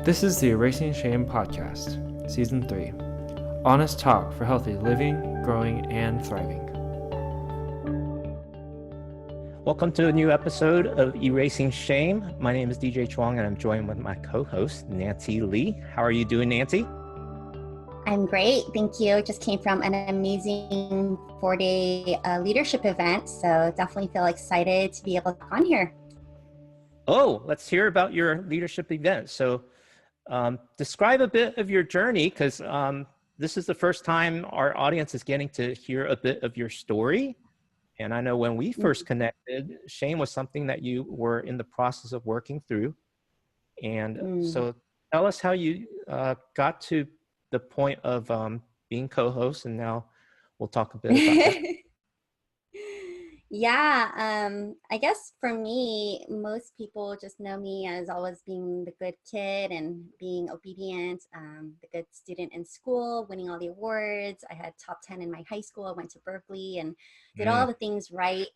This is the Erasing Shame podcast, Season 3. Honest talk for healthy living, growing, and thriving. Welcome to a new episode of Erasing Shame. My name is DJ Chuang, and I'm joined with my co-host, Nancy Lee. How are you doing, Nancy? I'm great, thank you. Just came from an amazing 4-day leadership event, so definitely feel excited to be able to come on here. Oh, let's hear about your leadership event. So describe a bit of your journey, because this is the first time our audience is getting to hear a bit of your story. And I know when we first connected, shame was something that you were in the process of working through. And so tell us how you got to the point of being co-host, and now we'll talk a bit about that. Yeah, I guess for me, most people just know me as always being the good kid and being obedient, the good student in school, winning all the awards. I had top 10 in my high school. I went to Berkeley and did all the things right.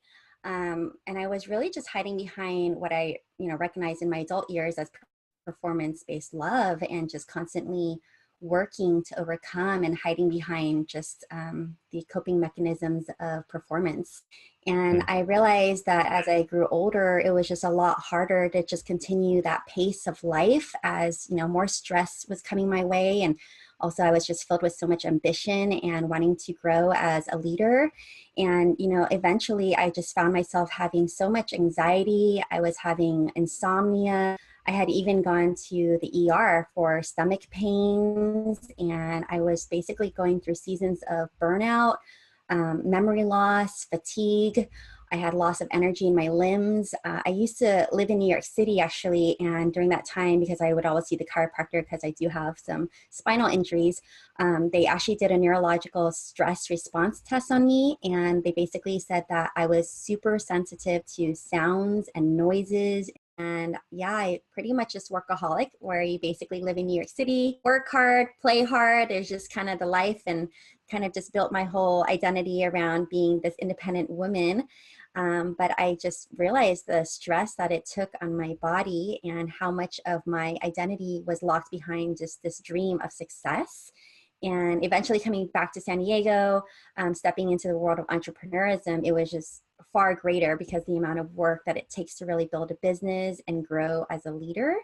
And I was really just hiding behind what I, recognized in my adult years as performance-based love, and just constantly working to overcome and hiding behind just the coping mechanisms of performance. And I realized that as I grew older, it was just a lot harder to just continue that pace of life as, more stress was coming my way. And also I was just filled with so much ambition and wanting to grow as a leader. And, eventually I just found myself having so much anxiety. I was having insomnia. I had even gone to the ER for stomach pains, and I was basically going through seasons of burnout, memory loss, fatigue. I had loss of energy in my limbs. I used to live in New York City, actually, and during that time, because I would always see the chiropractor because I do have some spinal injuries, they actually did a neurological stress response test on me, and they basically said that I was super sensitive to sounds and noises. And yeah, I pretty much just workaholic, where you basically live in New York City, work hard, play hard. It's just kind of the life, and kind of just built my whole identity around being this independent woman. But I just realized the stress that it took on my body and how much of my identity was locked behind just this dream of success. And eventually coming back to San Diego, stepping into the world of entrepreneurism, it was just far greater because the amount of work that it takes to really build a business and grow as a leader.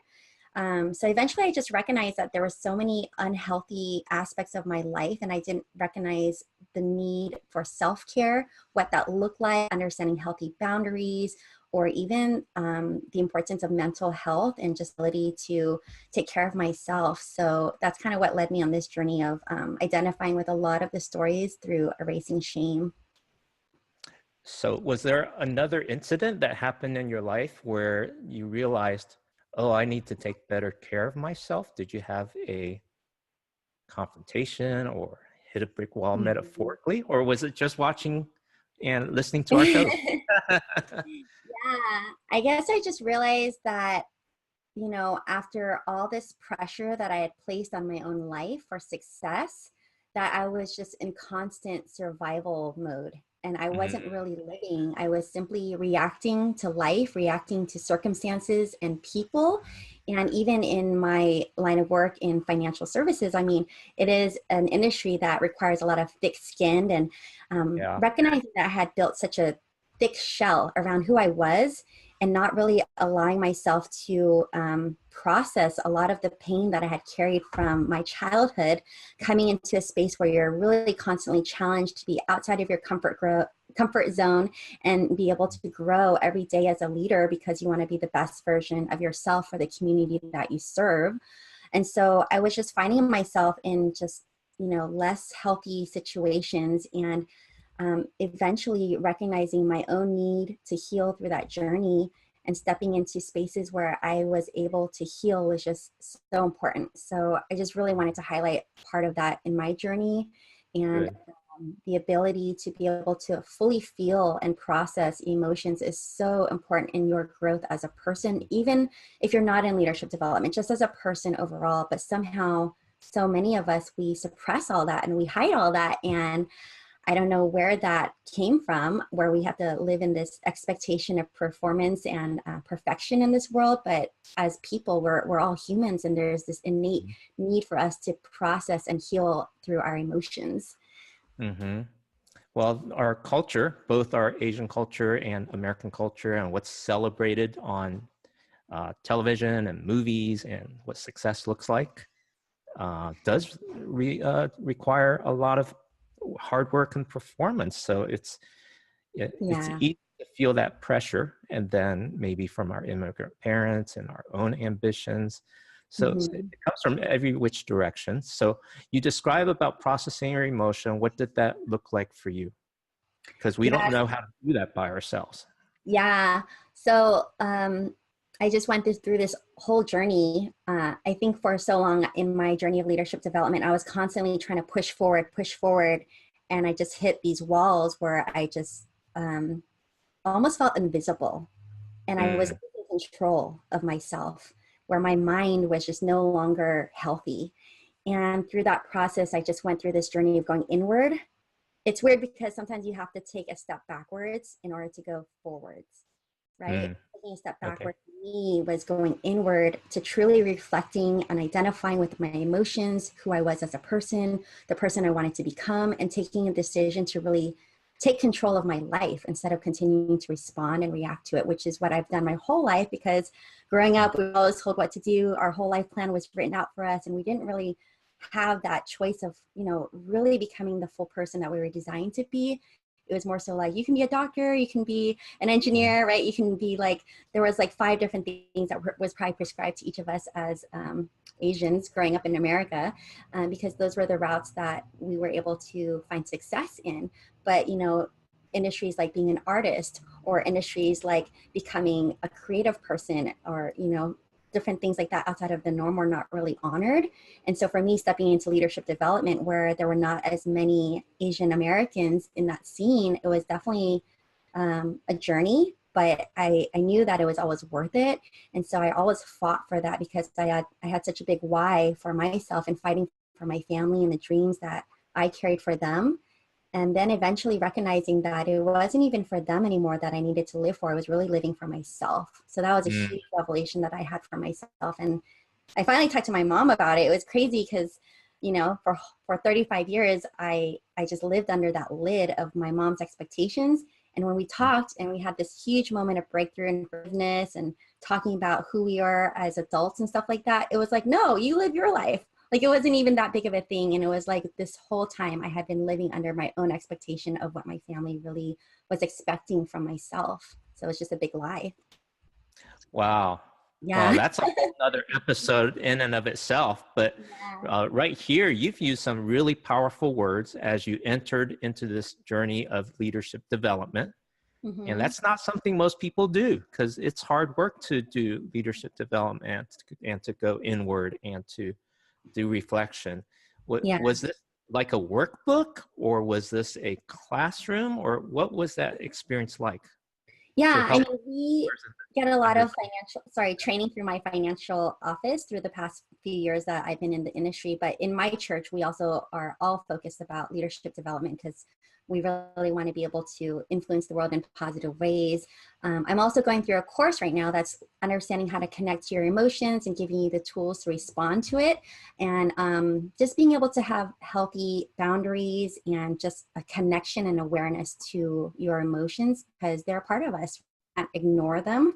So eventually I just recognized that there were so many unhealthy aspects of my life, and I didn't recognize the need for self-care, what that looked like, understanding healthy boundaries, or even the importance of mental health and just ability to take care of myself. So that's kind of what led me on this journey of identifying with a lot of the stories through erasing shame. So was there another incident that happened in your life where you realized, oh, I need to take better care of myself? Did you have a confrontation or hit a brick wall metaphorically? Or was it just watching and listening to our show? Yeah, I guess I just realized that, after all this pressure that I had placed on my own life for success, that I was just in constant survival mode. And I wasn't really living. I was simply reacting to life, reacting to circumstances and people. And even in my line of work in financial services, it is an industry that requires a lot of thick skin, and recognizing that I had built such a thick shell around who I was and not really allowing myself to process a lot of the pain that I had carried from my childhood, coming into a space where you're really constantly challenged to be outside of your comfort zone and be able to grow every day as a leader, because you want to be the best version of yourself for the community that you serve. And so I was just finding myself in just, less healthy situations, and eventually recognizing my own need to heal through that journey, and stepping into spaces where I was able to heal was just so important. So I just really wanted to highlight part of that in my journey, and the ability to be able to fully feel and process emotions is so important in your growth as a person, even if you're not in leadership development, just as a person overall. But somehow, so many of us, we suppress all that and we hide all that. And I don't know where that came from, where we have to live in this expectation of performance and perfection in this world. But as people, we're all humans, and there's this innate need for us to process and heal through our emotions. Mm-hmm. Well, our culture, both our Asian culture and American culture, and what's celebrated on television and movies and what success looks like, does require a lot of hard work and performance. So it's Yeah. easy to feel that pressure, and then maybe from our immigrant parents and our own ambitions. So it comes from every which direction. So you describe about processing your emotion. What did that look like for you? Because we don't know how to do that by ourselves. Yeah. So I just went through this whole journey. I think for so long in my journey of leadership development, I was constantly trying to push forward. And I just hit these walls where I just almost felt invisible. And I was in control of myself, where my mind was just no longer healthy. And through that process, I just went through this journey of going inward. It's weird because sometimes you have to take a step backwards in order to go forwards, right? Taking a step backward for me was going inward to truly reflecting and identifying with my emotions, who I was as a person, the person I wanted to become, and taking a decision to really take control of my life instead of continuing to respond and react to it, which is what I've done my whole life, because growing up, we were always told what to do. Our whole life plan was written out for us, and we didn't really have that choice of, you know, really becoming the full person that we were designed to be. It was more so like, you can be a doctor, you can be an engineer, right? You can be like, there was like 5 different things that was probably prescribed to each of us as Asians growing up in America, because those were the routes that we were able to find success in. But, you know, industries like being an artist, or industries like becoming a creative person, or, you know, different things like that outside of the norm, were not really honored. And so for me, stepping into leadership development, where there were not as many Asian Americans in that scene, it was definitely a journey, but I knew that it was always worth it. And so I always fought for that, because I had such a big why for myself, and fighting for my family and the dreams that I carried for them. And then eventually recognizing that it wasn't even for them anymore that I needed to live for. I was really living for myself. So that was a huge revelation that I had for myself. And I finally talked to my mom about it. It was crazy because, you know, for 35 years, I just lived under that lid of my mom's expectations. And when we talked and we had this huge moment of breakthrough and forgiveness and talking about who we are as adults and stuff like that, it was like, no, you live your life. Like, it wasn't even that big of a thing. And it was like this whole time I had been living under my own expectation of what my family really was expecting from myself. So it's just a big lie. Wow. Yeah. Well, that's a whole other episode in and of itself. But right here, you've used some really powerful words as you entered into this journey of leadership development. And that's not something most people do, because it's hard work to do leadership development and to go inward and to do reflection. Was this like a workbook, or was this a classroom, or what was that experience like? Yeah, I mean, we get a lot of training through my financial office through the past few years that I've been in the industry. But in my church, we also are all focused about leadership development, because we really want to be able to influence the world in positive ways. I'm also going through a course right now that's understanding how to connect to your emotions and giving you the tools to respond to it. And just being able to have healthy boundaries and just a connection and awareness to your emotions, because they're a part of us. We can't ignore them.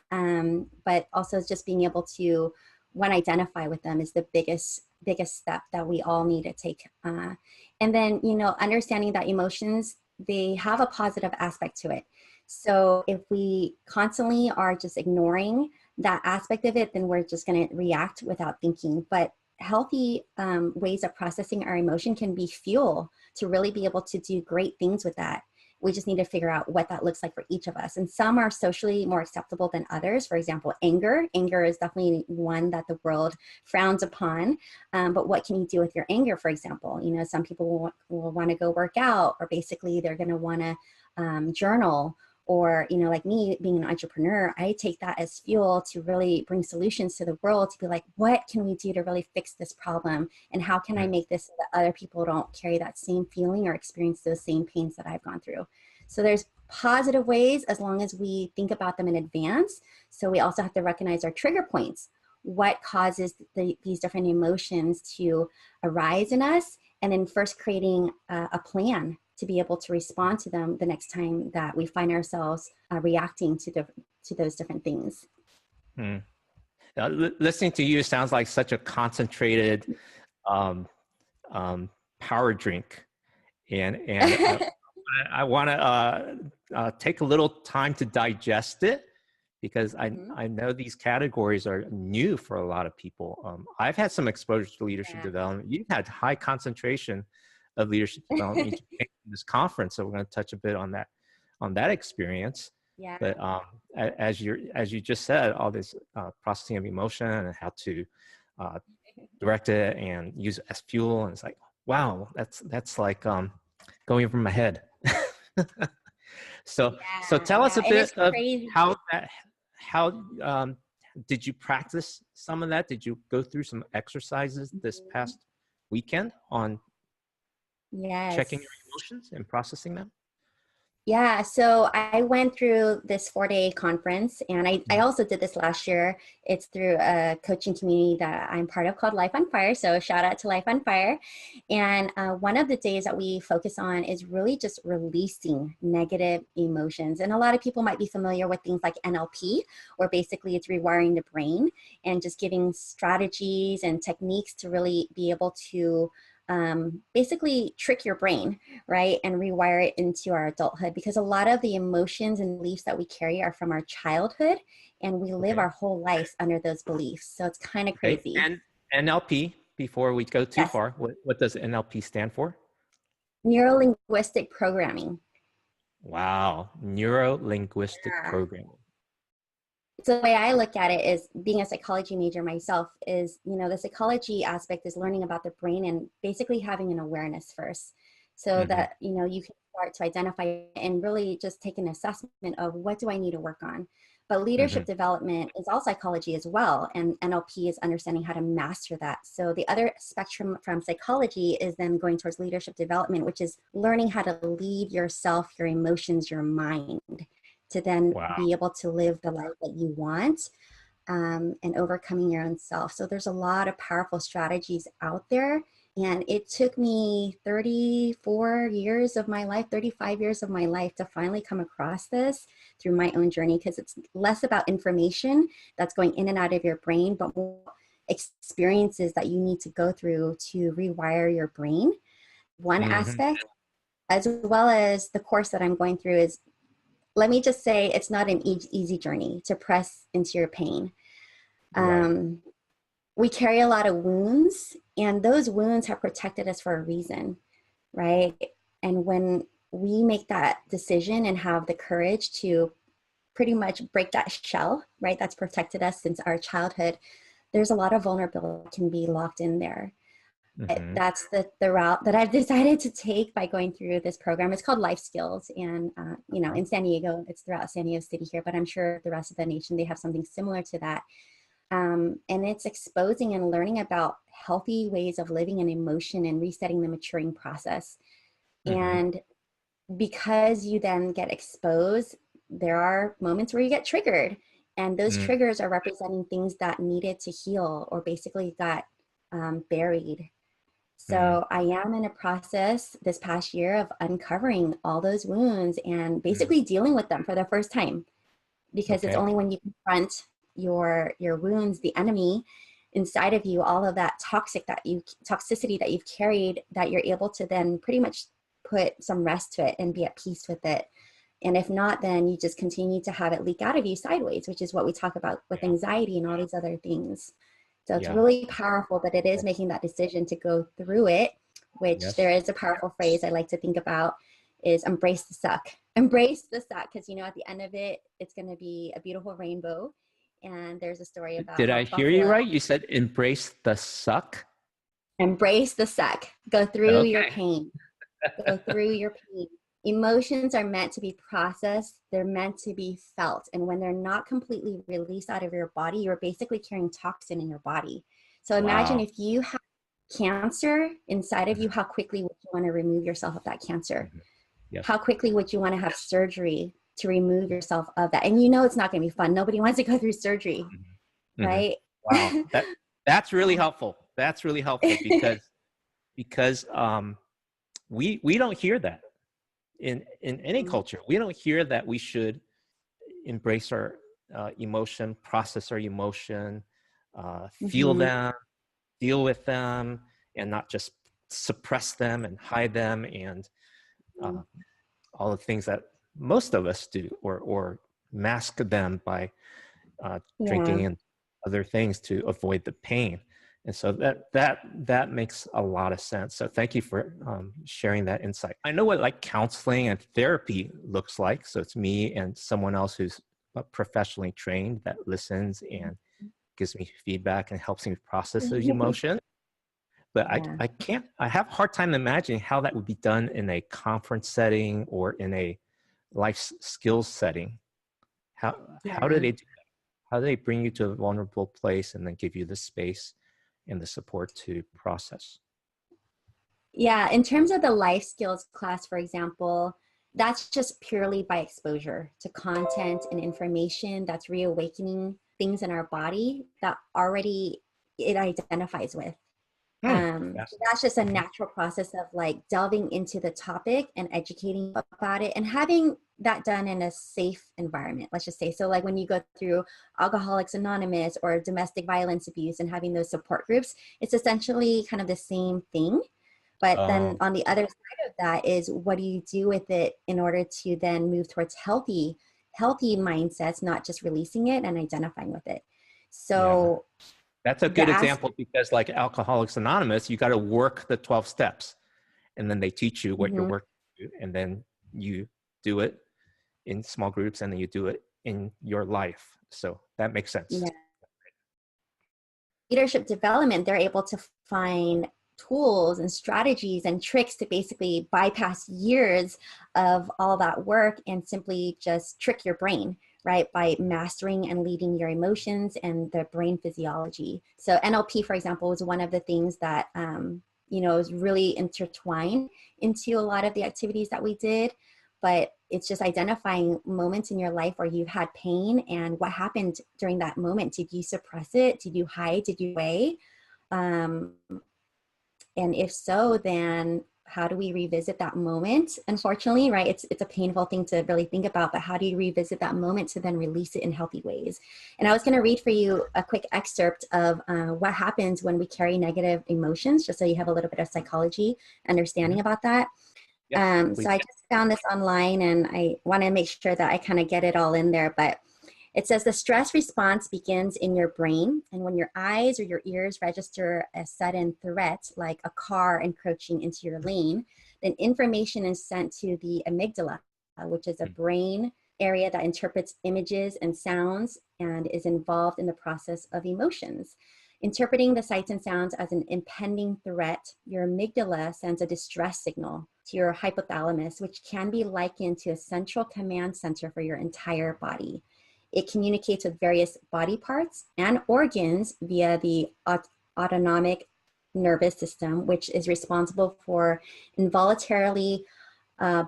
But also just being able to, one, identify with them is the biggest step that we all need to take. And then, you know, understanding that emotions, they have a positive aspect to it. So if we constantly are just ignoring that aspect of it, then we're just going to react without thinking. But healthy ways of processing our emotion can be fuel to really be able to do great things with that. We just need to figure out what that looks like for each of us. And some are socially more acceptable than others. For example, anger. Anger is definitely one that the world frowns upon. But what can you do with your anger, for example? You know, some people will want to go work out, or basically they're going to want to journal, or, you know, like me being an entrepreneur, I take that as fuel to really bring solutions to the world, to be like, what can we do to really fix this problem? And how can I make this so that other people don't carry that same feeling or experience those same pains that I've gone through? So there's positive ways as long as we think about them in advance. So we also have to recognize our trigger points. What causes these different emotions to arise in us? And then first creating a plan to be able to respond to them the next time that we find ourselves reacting to those different things. Listening to you sounds like such a concentrated power drink, and I want to take a little time to digest it, because I know these categories are new for a lot of people. I've had some exposure to leadership development. You've had high concentration of leadership development in this conference, so we're going to touch a bit on that experience. Yeah. But as you just said, all this processing of emotion and how to direct it and use it as fuel, and it's like, wow, that's like going over my head. So tell us a bit of how did you practice some of that? Did you go through some exercises this past weekend on checking your emotions and processing them? Yeah, so I went through this 4-day conference, and I also did this last year. It's through a coaching community that I'm part of called Life on Fire. So shout out to Life on Fire. And one of the days that we focus on is really just releasing negative emotions. And a lot of people might be familiar with things like NLP, where basically it's rewiring the brain and just giving strategies and techniques to really be able to basically trick your brain, right? And rewire it into our adulthood, because a lot of the emotions and beliefs that we carry are from our childhood, and we live our whole life under those beliefs. So it's kind of crazy. And NLP, before we go too far, what does NLP stand for? Neuro-linguistic programming. Wow, neuro-linguistic programming. So the way I look at it is, being a psychology major myself, is, you know, the psychology aspect is learning about the brain and basically having an awareness first, so that, you know, you can start to identify and really just take an assessment of what do I need to work on. But leadership development is all psychology as well, and NLP is understanding how to master that. So the other spectrum from psychology is then going towards leadership development, which is learning how to lead yourself, your emotions, your mind, to then be able to live the life that you want, and overcoming your own self. So there's a lot of powerful strategies out there. And it took me 34 years of my life, 35 years of my life to finally come across this through my own journey, because it's less about information that's going in and out of your brain, but more experiences that you need to go through to rewire your brain. One aspect, as well as the course that I'm going through, is, let me just say, it's not an easy journey to press into your pain. We carry a lot of wounds, and those wounds have protected us for a reason, right? And when we make that decision and have the courage to pretty much break that shell, right, that's protected us since our childhood, there's a lot of vulnerability that can be locked in there. That's the route that I've decided to take by going through this program. It's called Life Skills, and you know, in San Diego, it's throughout San Diego City here, but I'm sure the rest of the nation, they have something similar to that. And it's exposing and learning about healthy ways of living and emotion and resetting the maturing process. And because you then get exposed, there are moments where you get triggered, and those triggers are representing things that needed to heal or basically got buried. So I am in a process this past year of uncovering all those wounds and basically dealing with them for the first time, because it's only when you confront your wounds, the enemy inside of you, all of that toxicity that you've carried, that you're able to then pretty much put some rest to it and be at peace with it. And if not, then you just continue to have it leak out of you sideways, which is what we talk about with anxiety and all these other things. So it's really powerful, but it is making that decision to go through it, which there is a powerful phrase I like to think about, is embrace the suck. Embrace the suck, because, you know, at the end of it, it's going to be a beautiful rainbow. And there's a story about— Did I hear you right? You said embrace the suck? Embrace the suck. Go through your pain. Go through your pain. Emotions are meant to be processed. They're meant to be felt. And when they're not completely released out of your body, you're basically carrying toxin in your body. So imagine Wow. if you have cancer inside of you, how quickly would you want to remove yourself of that cancer? Yes. How quickly would you want to have surgery to remove yourself of that? And you know it's not going to be fun. Nobody wants to go through surgery, right? Wow. That's really helpful. That's really helpful because we don't hear that in any culture. We don't hear that we should embrace our emotion, process our emotion, feel them, deal with them, and not just suppress them and hide them and all the things that most of us do, or mask them by drinking and other things to avoid the pain. And so that makes a lot of sense. So thank you for sharing that insight. I know what like counseling and therapy looks like. So it's me and someone else who's professionally trained that listens and gives me feedback and helps me process those emotions. But I have a hard time imagining how that would be done in a conference setting or in a life skills setting. How do they do that? How do they bring you to a vulnerable place and then give you the space and the support to process? Yeah, in terms of the life skills class, for example, that's just purely by exposure to content and information that's reawakening things in our body that already it identifies with. That's just a natural process of like delving into the topic and educating about it and having that done in a safe environment, let's just say. So like when you go through Alcoholics Anonymous or domestic violence abuse and having those support groups, it's essentially kind of the same thing. But then on the other side of that is what do you do with it in order to then move towards healthy mindsets, not just releasing it and identifying with it. So that's a good example because like Alcoholics Anonymous, you got to work the 12 steps and then they teach you what you're working to, and then you do it in small groups and then you do it in your life. So that makes sense. Yeah. Leadership development, they're able to find tools and strategies and tricks to basically bypass years of all that work and simply just trick your brain, right? By mastering and leading your emotions and the brain physiology. So NLP, for example, was one of the things that, is really intertwined into a lot of the activities that we did. But it's just identifying moments in your life where you've had pain and what happened during that moment. Did you suppress it? Did you hide? Did you weigh? And if so, then how do we revisit that moment? Unfortunately, right, it's a painful thing to really think about, but how do you revisit that moment to then release it in healthy ways? And I was going to read for you a quick excerpt of what happens when we carry negative emotions, just so you have a little bit of psychology understanding about that. Yes, so I just found this online and I want to make sure that I kind of get it all in there, but it says the stress response begins in your brain, and when your eyes or your ears register a sudden threat, like a car encroaching into your lane, then information is sent to the amygdala, which is a brain area that interprets images and sounds and is involved in the process of emotions. Interpreting the sights and sounds as an impending threat, your amygdala sends a distress signal to your hypothalamus, which can be likened to a central command center for your entire body. It communicates with various body parts and organs via the autonomic nervous system, which is responsible for involuntarily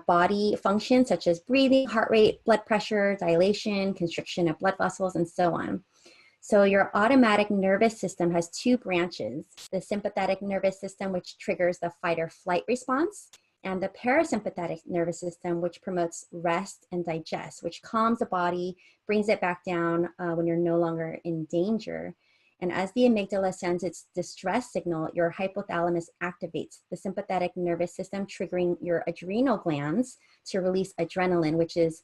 body functions such as breathing, heart rate, blood pressure, dilation, constriction of blood vessels, and so on. So your automatic nervous system has two branches: the sympathetic nervous system, which triggers the fight or flight response, and the parasympathetic nervous system, which promotes rest and digest, which calms the body, brings it back down when you're no longer in danger. And as the amygdala sends its distress signal, your hypothalamus activates the sympathetic nervous system, triggering your adrenal glands to release adrenaline, which is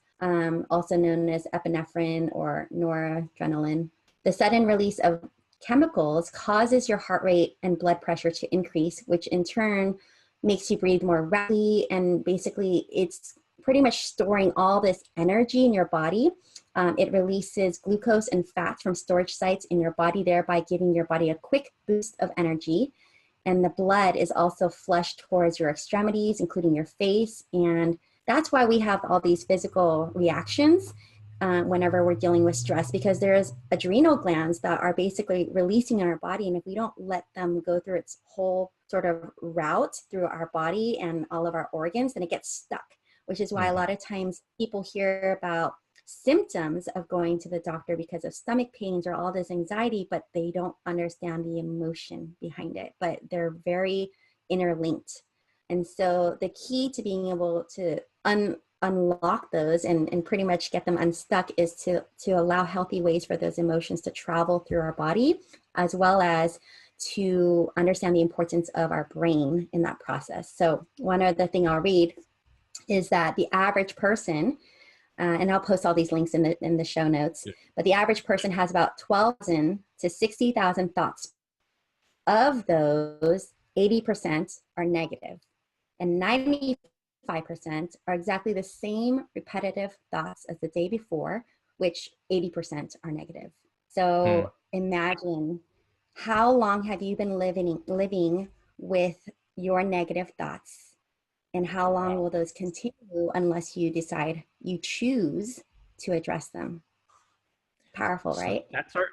also known as epinephrine or noradrenaline. The sudden release of chemicals causes your heart rate and blood pressure to increase, which in turn makes you breathe more rapidly, and basically it's pretty much storing all this energy in your body. It releases glucose and fats from storage sites in your body, thereby giving your body a quick boost of energy. And the blood is also flushed towards your extremities, including your face, and that's why we have all these physical reactions whenever we're dealing with stress, because there's adrenal glands that are basically releasing in our body. And if we don't let them go through its whole sort of route through our body and all of our organs, then it gets stuck, which is why a lot of times people hear about symptoms of going to the doctor because of stomach pains or all this anxiety, but they don't understand the emotion behind it, but they're very interlinked. And so the key to being able to unlock those and pretty much get them unstuck is to allow healthy ways for those emotions to travel through our body, as well as to understand the importance of our brain in that process. So one other thing I'll read is that the average person, and I'll post all these links in the show notes, but the average person has about 12,000 to 60,000 thoughts. Of those, 80% are negative, and 95% are exactly the same repetitive thoughts as the day before, which 80% are negative. So imagine, how long have you been living with your negative thoughts? And how long will those continue unless you decide you choose to address them? Powerful, So right? that's our,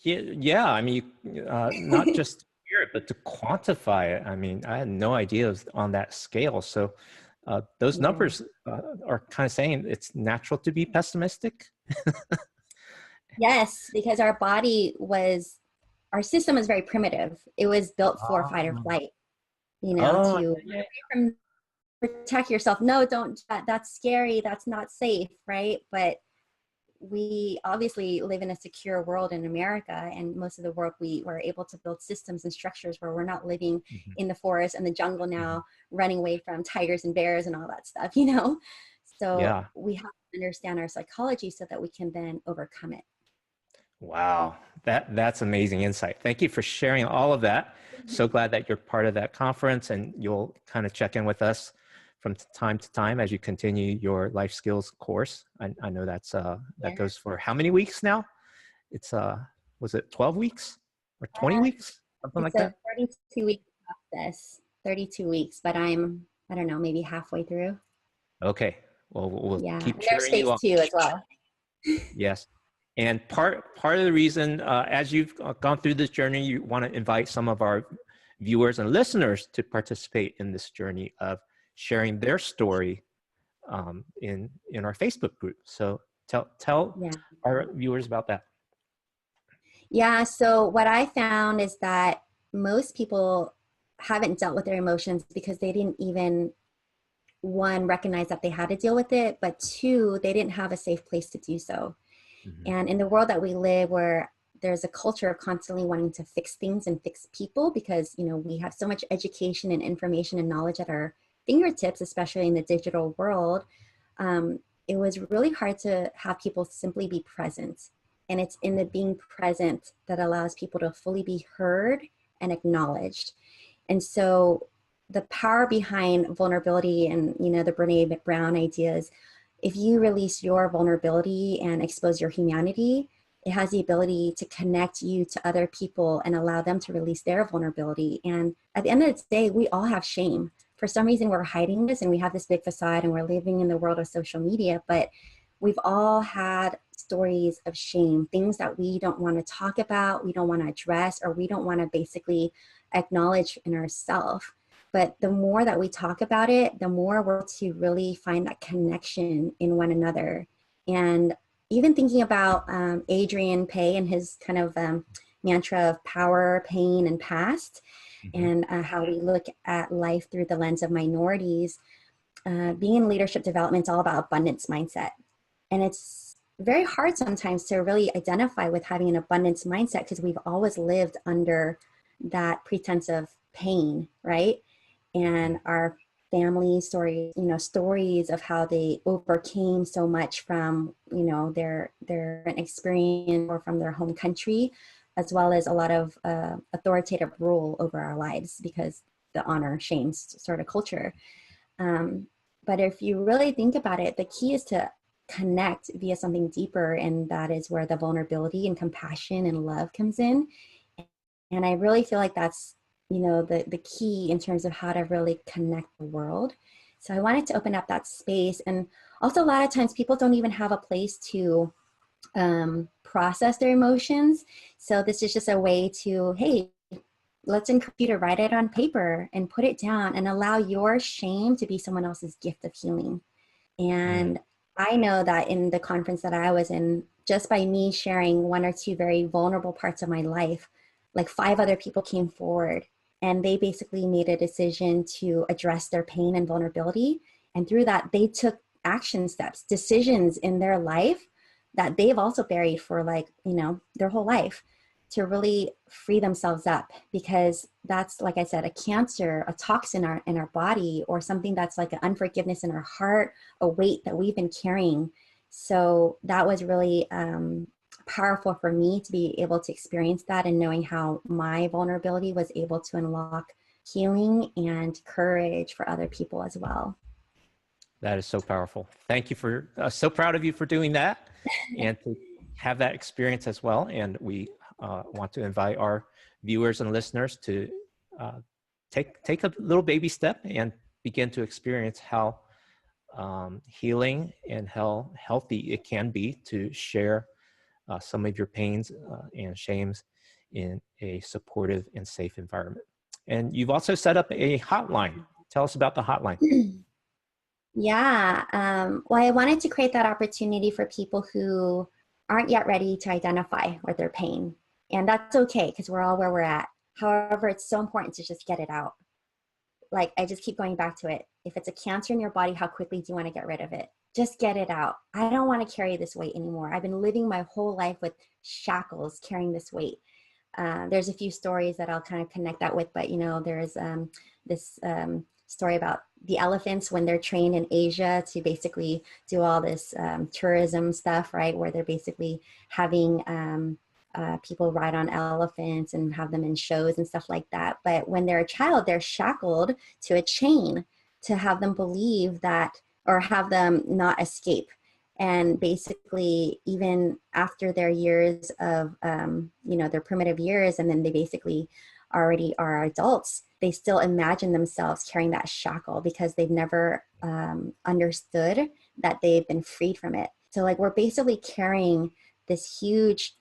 yeah. I mean, not just to hear it, but to quantify it. I mean, I had no idea on that scale. So those Yeah. numbers are kind of saying it's natural to be pessimistic. Yes, because our system is very primitive. It was built for fight or flight, Oh, to run away from, protect yourself. No, don't, that's scary. That's not safe, right? But we obviously live in a secure world in America, and most of the world we were able to build systems and structures where we're not living in the forest and the jungle now, running away from tigers and bears and all that stuff, So yeah. we have to understand our psychology so that we can then overcome it. Wow, that's amazing insight. Thank you for sharing all of that. So glad that you're part of that conference, and you'll kind of check in with us from time to time as you continue your life skills course. I know that goes for how many weeks now? It's was it 12 weeks or 20 weeks? Something like It's a that? 32-week process, 32 weeks, but I don't know, maybe halfway through. Okay. Well, we'll Yeah, keep and there's cheering you phase on. 2 as well. Yes. And part of the reason, as you've gone through this journey, you want to invite some of our viewers and listeners to participate in this journey of sharing their story in our Facebook group. So tell our viewers about that. Yeah, so what I found is that most people haven't dealt with their emotions because they didn't even, one, recognize that they had to deal with it, but two, they didn't have a safe place to do so. And in the world that we live, where there's a culture of constantly wanting to fix things and fix people, because we have so much education and information and knowledge at our fingertips, especially in the digital world, it was really hard to have people simply be present. And it's in the being present that allows people to fully be heard and acknowledged. And so the power behind vulnerability and the Brene Brown ideas, if you release your vulnerability and expose your humanity, it has the ability to connect you to other people and allow them to release their vulnerability. And at the end of the day, we all have shame. For some reason, we're hiding this and we have this big facade and we're living in the world of social media, but we've all had stories of shame, things that we don't want to talk about, we don't want to address, or we don't want to basically acknowledge in ourselves. But the more that we talk about it, the more we're to really find that connection in one another. And even thinking about Adrian Pay and his kind of mantra of power, pain, and past, and how we look at life through the lens of minorities, being in leadership development is all about abundance mindset. And it's very hard sometimes to really identify with having an abundance mindset because we've always lived under that pretense of pain, right? And our family stories, stories of how they overcame so much from, their experience or from their home country, as well as a lot of authoritative rule over our lives because the honor, shame sort of culture. But if you really think about it, the key is to connect via something deeper, and that is where the vulnerability and compassion and love comes in. And I really feel like that's the key in terms of how to really connect the world. So I wanted to open up that space. And also a lot of times people don't even have a place to process their emotions. So this is just a way to, hey, let's encourage you to write it on paper and put it down and allow your shame to be someone else's gift of healing. And I know that in the conference that I was in, just by me sharing one or two very vulnerable parts of my life, like 5 other people came forward and they basically made a decision to address their pain and vulnerability. And through that, they took action steps, decisions in their life that they've also buried for their whole life, to really free themselves up, because that's, like I said, a cancer, a toxin in our body, or something that's like an unforgiveness in our heart, a weight that we've been carrying. So that was really powerful for me to be able to experience that, and knowing how my vulnerability was able to unlock healing and courage for other people as well. That is so powerful. Thank you for, so proud of you for doing that and to have that experience as well. And we want to invite our viewers and listeners to take a little baby step and begin to experience how healing and how healthy it can be to share some of your pains and shames in a supportive and safe environment. And you've also set up a hotline. Tell us about the hotline. Yeah, well, I wanted to create that opportunity for people who aren't yet ready to identify with their pain. And that's okay, because we're all where we're at. However, it's so important to just get it out. Like, I just keep going back to it. If it's a cancer in your body, how quickly do you want to get rid of it? Just get it out. I don't want to carry this weight anymore. I've been living my whole life with shackles, carrying this weight. There's a few stories that I'll kind of connect that with, but there's this story about the elephants when they're trained in Asia to basically do all this tourism stuff, right? Where they're basically having people ride on elephants and have them in shows and stuff like that. But when they're a child, they're shackled to a chain to have them believe that, or have them not escape. And basically, even after their years of, their primitive years, and then they basically already are adults, they still imagine themselves carrying that shackle because they've never understood that they've been freed from it. So like, we're basically carrying this huge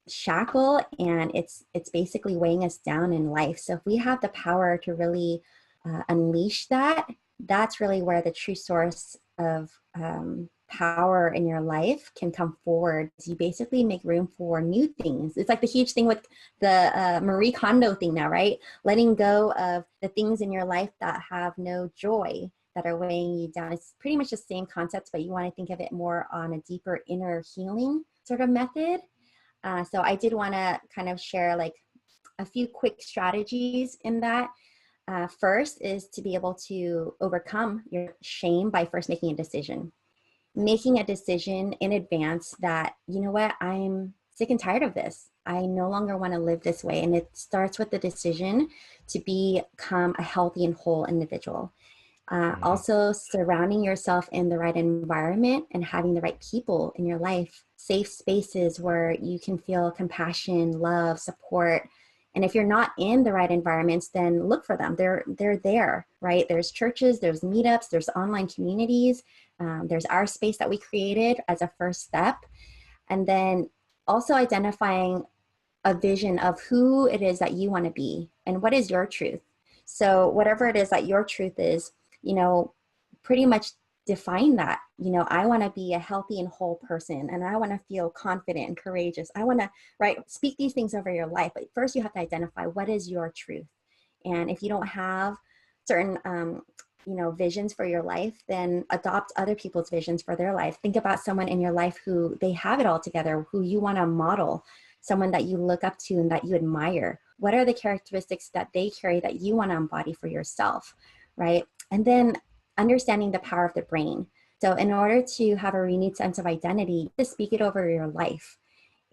shackle, and it's basically weighing us down in life. So if we have the power to really unleash that, that's really where the true source of power in your life can come forward. You basically make room for new things. It's like the huge thing with the Marie Kondo thing now, right? Letting go of the things in your life that have no joy, that are weighing you down. It's pretty much the same concept, but you want to think of it more on a deeper inner healing sort of method. So I did want to kind of share like a few quick strategies in that. First is to be able to overcome your shame by first making a decision. Making a decision in advance that, you know what, I'm sick and tired of this. I no longer want to live this way. And it starts with the decision to become a healthy and whole individual. Also, surrounding yourself in the right environment and having the right people in your life, safe spaces where you can feel compassion, love, support. And if you're not in the right environments, then look for them. They're there, right? There's churches, there's meetups, there's online communities. There's our space that we created as a first step. And then also identifying a vision of who it is that you want to be and what is your truth. So whatever it is that your truth is, pretty much define that. I want to be a healthy and whole person, and I want to feel confident and courageous. I want to, speak these things over your life. But first you have to identify what is your truth. And if you don't have certain, visions for your life, then adopt other people's visions for their life. Think about someone in your life who they have it all together, who you want to model, someone that you look up to and that you admire. What are the characteristics that they carry that you want to embody for yourself, right? And then understanding the power of the brain. So in order to have a renewed sense of identity, just speak it over your life.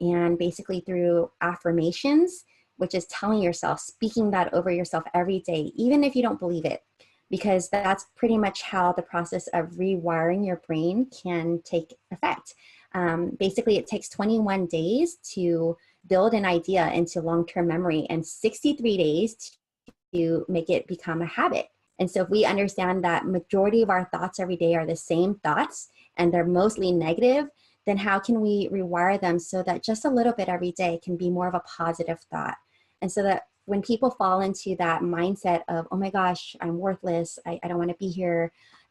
And basically through affirmations, which is telling yourself, speaking that over yourself every day, even if you don't believe it, because that's pretty much how the process of rewiring your brain can take effect. Basically, it takes 21 days to build an idea into long-term memory and 63 days to make it become a habit. And so if we understand that majority of our thoughts every day are the same thoughts and they're mostly negative, then how can we rewire them so that just a little bit every day can be more of a positive thought? And so that when people fall into that mindset of, oh my gosh, I'm worthless, I don't want to be here,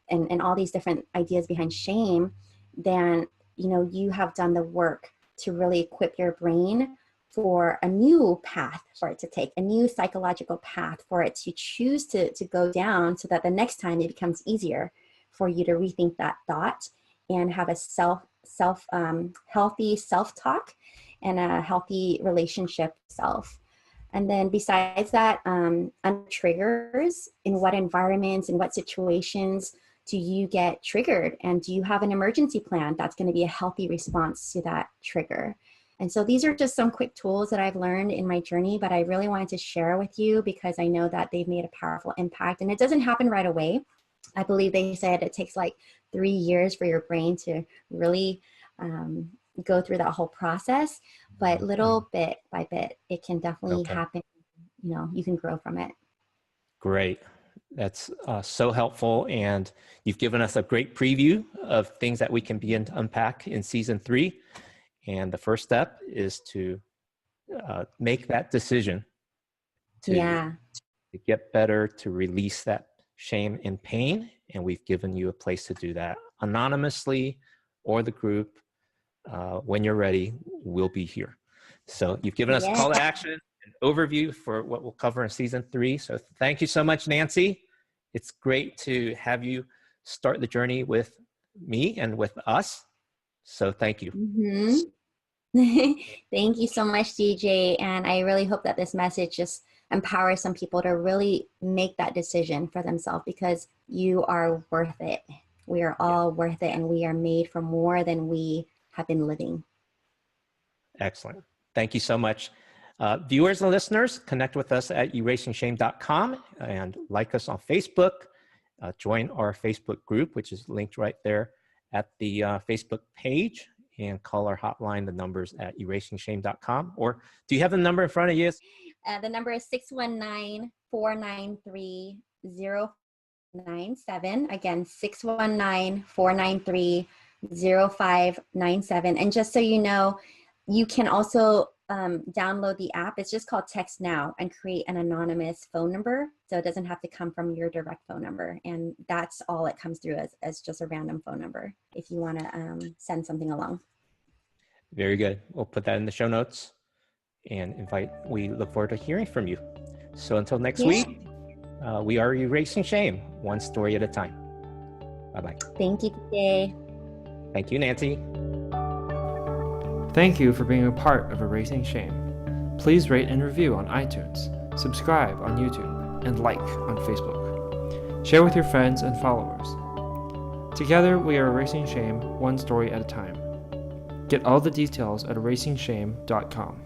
and all these different ideas behind shame, then you have done the work to really equip your brain for a new path for it to take, a new psychological path for it to choose to go down, so that the next time it becomes easier for you to rethink that thought and have a healthy self-talk and a healthy relationship with self. And then besides that, triggers, in what environments, in what situations do you get triggered? And do you have an emergency plan that's going to be a healthy response to that trigger? And so these are just some quick tools that I've learned in my journey, but I really wanted to share with you because I know that they've made a powerful impact. And it doesn't happen right away. I believe they said it takes like 3 years for your brain to really go through that whole process. But little bit by bit, it can definitely happen. You can grow from it. Great. That's so helpful. And you've given us a great preview of things that we can begin to unpack in season 3. And the first step is to make that decision to get better, to release that shame and pain. And we've given you a place to do that anonymously, or the group. When you're ready, we'll be here. So you've given us a call to action, an overview for what we'll cover in season 3. So thank you so much, Nancy. It's great to have you start the journey with me and with us. So thank you. Thank you so much, DJ. And I really hope that this message just empowers some people to really make that decision for themselves, because you are worth it. We are all worth it, and we are made for more than we have been living. Excellent. Thank you so much. Viewers and listeners, connect with us at erasingshame.com and like us on Facebook. Join our Facebook group, which is linked right there at the Facebook page, and call our hotline. The number's at erasingshame.com. Or do you have the number in front of you? The number is 619-493-0597. Again, 619-493-0597. And just so you know, you can also download the app. It's just called Text Now, and create an anonymous phone number. So it doesn't have to come from your direct phone number. And that's all it comes through as just a random phone number if you want to send something along. Very good. We'll put that in the show notes and we look forward to hearing from you. So until next week, we are Erasing Shame, one story at a time. Bye-bye. Thank you, today. Thank you, Nancy. Thank you for being a part of Erasing Shame. Please rate and review on iTunes, subscribe on YouTube, and like on Facebook. Share with your friends and followers. Together, we are Erasing Shame, one story at a time. Get all the details at erasingshame.com.